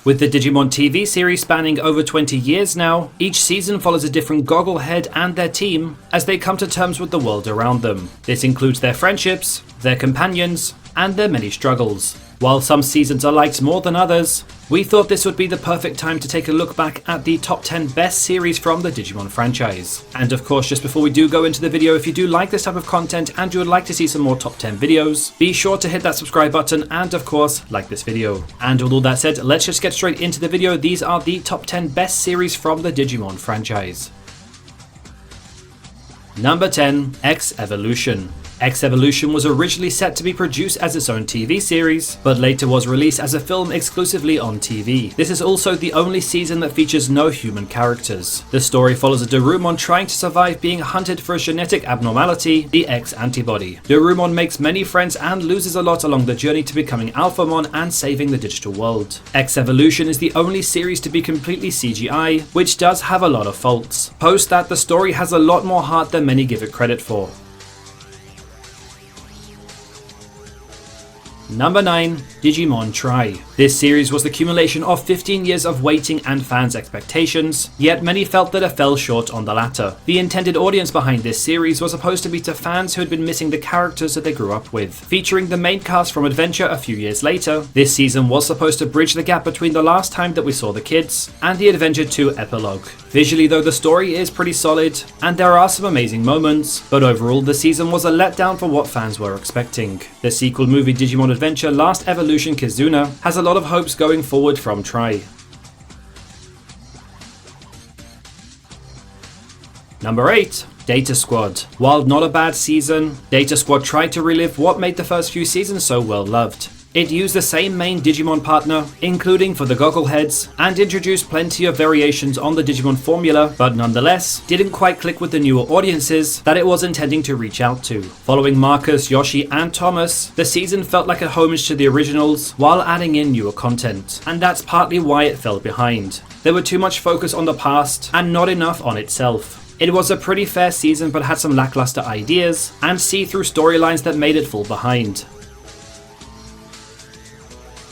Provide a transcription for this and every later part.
With the Digimon TV series spanning over 20 years now, each season follows a different Gogglehead and their team as they come to terms with the world around them. This includes their friendships, their companions, and their many struggles. While some seasons are liked more than others, we thought this would be the perfect time to take a look back at the top 10 best series from the Digimon franchise. And of course, just before we do go into the video, if you do like this type of content and you would like to see some more top 10 videos, be sure to hit that subscribe button and of course, like this video. And with all that said, let's just get straight into the video. These are the top 10 best series from the Digimon franchise. Number 10. X Evolution. X Evolution was originally set to be produced as its own TV series, but later was released as a film exclusively on TV. This is also the only season that features no human characters. The story follows a Digimon trying to survive being hunted for a genetic abnormality, the X antibody. Digimon makes many friends and loses a lot along the journey to becoming Alphamon and saving the digital world. X Evolution is the only series to be completely CGI, which does have a lot of faults. Post that, the story has a lot more heart than many give it credit for. Number 9. Digimon Try. This series was the accumulation of 15 years of waiting and fans' expectations, yet many felt that it fell short on the latter. The intended audience behind this series was supposed to be to fans who had been missing the characters that they grew up with. Featuring the main cast from Adventure a few years later, this season was supposed to bridge the gap between the last time that we saw the kids and the Adventure 2 epilogue. Visually though, the story is pretty solid, and there are some amazing moments, but overall the season was a letdown for what fans were expecting. The sequel movie Digimon Adventure Last Evolution Kizuna has a lot of hopes going forward from Try. Number 8. Data Squad. While not a bad season, Data Squad tried to relive what made the first few seasons so well loved. It used the same main Digimon partner, including for the Goggleheads, and introduced plenty of variations on the Digimon formula, but nonetheless, didn't quite click with the newer audiences that it was intending to reach out to. Following Marcus, Yoshi, and Thomas, the season felt like a homage to the originals while adding in newer content, and that's partly why it fell behind. There were too much focus on the past, and not enough on itself. It was a pretty fair season but had some lackluster ideas, and see-through storylines that made it fall behind.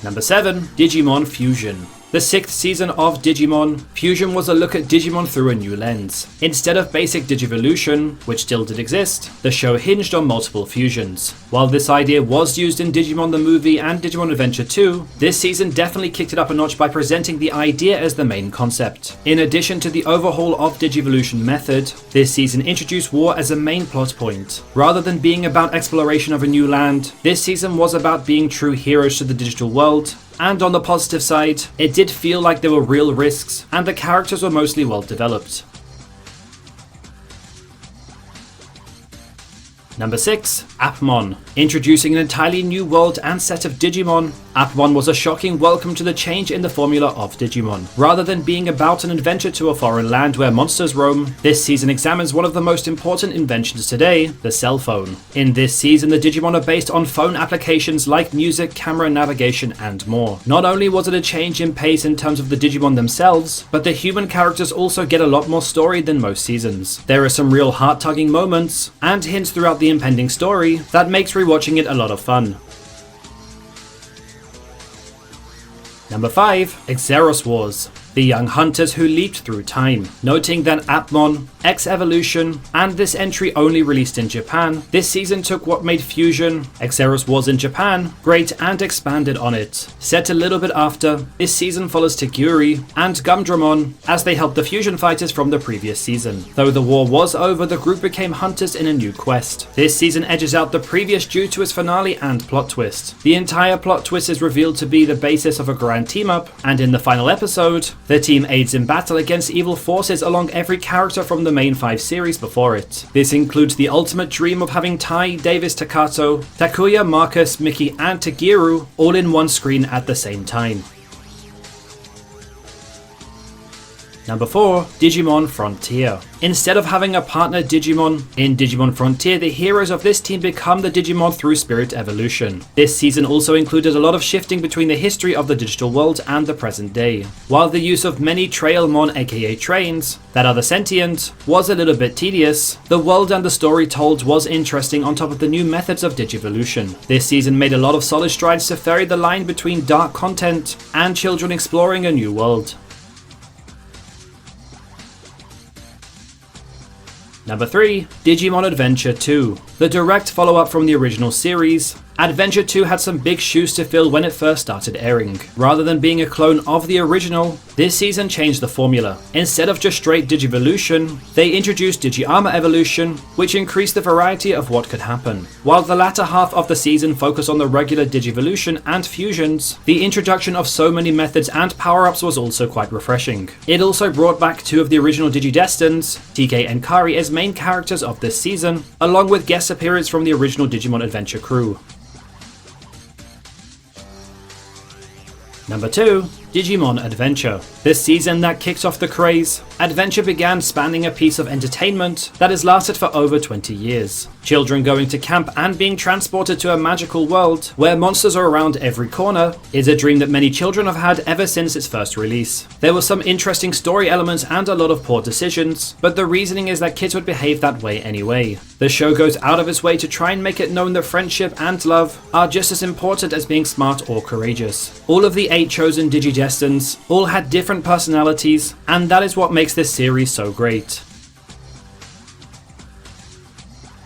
Number 7. Digimon Fusion. The 6th season of Digimon Fusion was a look at Digimon through a new lens. Instead of basic Digivolution, which still did exist, the show hinged on multiple fusions. While this idea was used in Digimon the movie and Digimon Adventure 2, this season definitely kicked it up a notch by presenting the idea as the main concept. In addition to the overhaul of Digivolution method, this season introduced war as a main plot point. Rather than being about exploration of a new land, this season was about being true heroes to the digital world. And on the positive side, it did feel like there were real risks, and the characters were mostly well developed. Number 6. Agumon. Introducing an entirely new world and set of Digimon, At One was a shocking welcome to the change in the formula of Digimon. Rather than being about an adventure to a foreign land where monsters roam, this season examines one of the most important inventions today, the cell phone. In this season, the Digimon are based on phone applications like music, camera, navigation, and more. Not only was it a change in pace in terms of the Digimon themselves, but the human characters also get a lot more story than most seasons. There are some real heart-tugging moments, and hints throughout the impending story that makes rewatching it a lot of fun. Number 5. Xeros Wars. The young hunters who leaped through time. Noting that Agumon, X Evolution, and this entry only released in Japan, this season took what made Fusion, Xeros Wars in Japan, great and expanded on it. Set a little bit after, this season follows Tiguri and Gumdramon as they help the Fusion fighters from the previous season. Though the war was over, the group became hunters in a new quest. This season edges out the previous due to its finale and plot twist. The entire plot twist is revealed to be the basis of a grand team-up, and in the final episode, the team aids in battle against evil forces along every character from the main 5 series before it. This includes the ultimate dream of having Tai, Davis, Takato, Takuya, Marcus, Mickey, and Tagiru all in one screen at the same time. Number 4. Digimon Frontier. Instead of having a partner Digimon, in Digimon Frontier the heroes of this team become the Digimon through spirit evolution. This season also included a lot of shifting between the history of the digital world and the present day. While the use of many Trailmon aka trains, that are the sentient, was a little bit tedious, the world and the story told was interesting on top of the new methods of Digivolution. This season made a lot of solid strides to ferry the line between dark content and children exploring a new world. Number 3. Digimon Adventure 2. The direct follow-up from the original series, Adventure 2 had some big shoes to fill when it first started airing. Rather than being a clone of the original, this season changed the formula. Instead of just straight Digivolution, they introduced Digi-Armor Evolution, which increased the variety of what could happen. While the latter half of the season focused on the regular Digivolution and fusions, the introduction of so many methods and power-ups was also quite refreshing. It also brought back 2 of the original Digidestins, TK and Kari, as main characters of this season, along with guest appearance from the original Digimon Adventure crew. Number 2. Digimon Adventure. This season that kicked off the craze, Adventure began spanning a piece of entertainment that has lasted for over 20 years. Children going to camp and being transported to a magical world where monsters are around every corner is a dream that many children have had ever since its first release. There were some interesting story elements and a lot of poor decisions, but the reasoning is that kids would behave that way anyway. The show goes out of its way to try and make it known that friendship and love are just as important as being smart or courageous. All of the 8 chosen Digidestins all had different personalities, and that is what makes this series so great.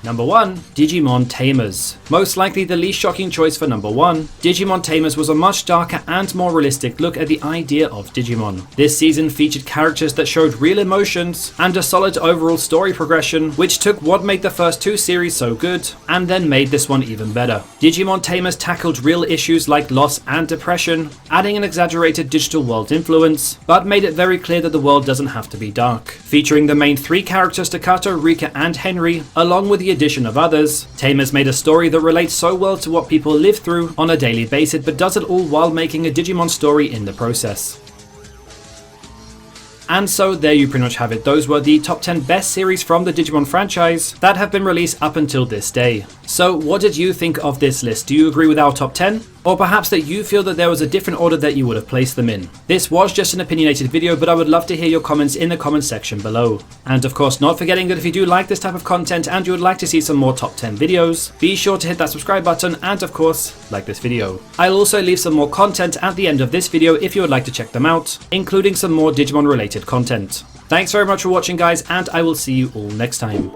Number 1. Digimon Tamers. Most likely the least shocking choice for number 1, Digimon Tamers was a much darker and more realistic look at the idea of Digimon. This season featured characters that showed real emotions and a solid overall story progression, which took what made the first 2 series so good and then made this one even better. Digimon Tamers tackled real issues like loss and depression, adding an exaggerated digital world influence, but made it very clear that the world doesn't have to be dark. Featuring the main 3 characters, Takato, Rika and Henry, along with the addition of others, Tamers made a story that relates so well to what people live through on a daily basis, but does it all while making a Digimon story in the process. And so there you pretty much have it. Those were the top 10 best series from the Digimon franchise that have been released up until this day. So what did you think of this list? Do you agree with our top 10? Or perhaps that you feel that there was a different order that you would have placed them in? This was just an opinionated video, but I would love to hear your comments in the comments section below. And of course, not forgetting that if you do like this type of content and you would like to see some more top 10 videos, be sure to hit that subscribe button and of course, like this video. I'll also leave some more content at the end of this video if you would like to check them out, including some more Digimon related content. Thanks very much for watching guys, and I will see you all next time.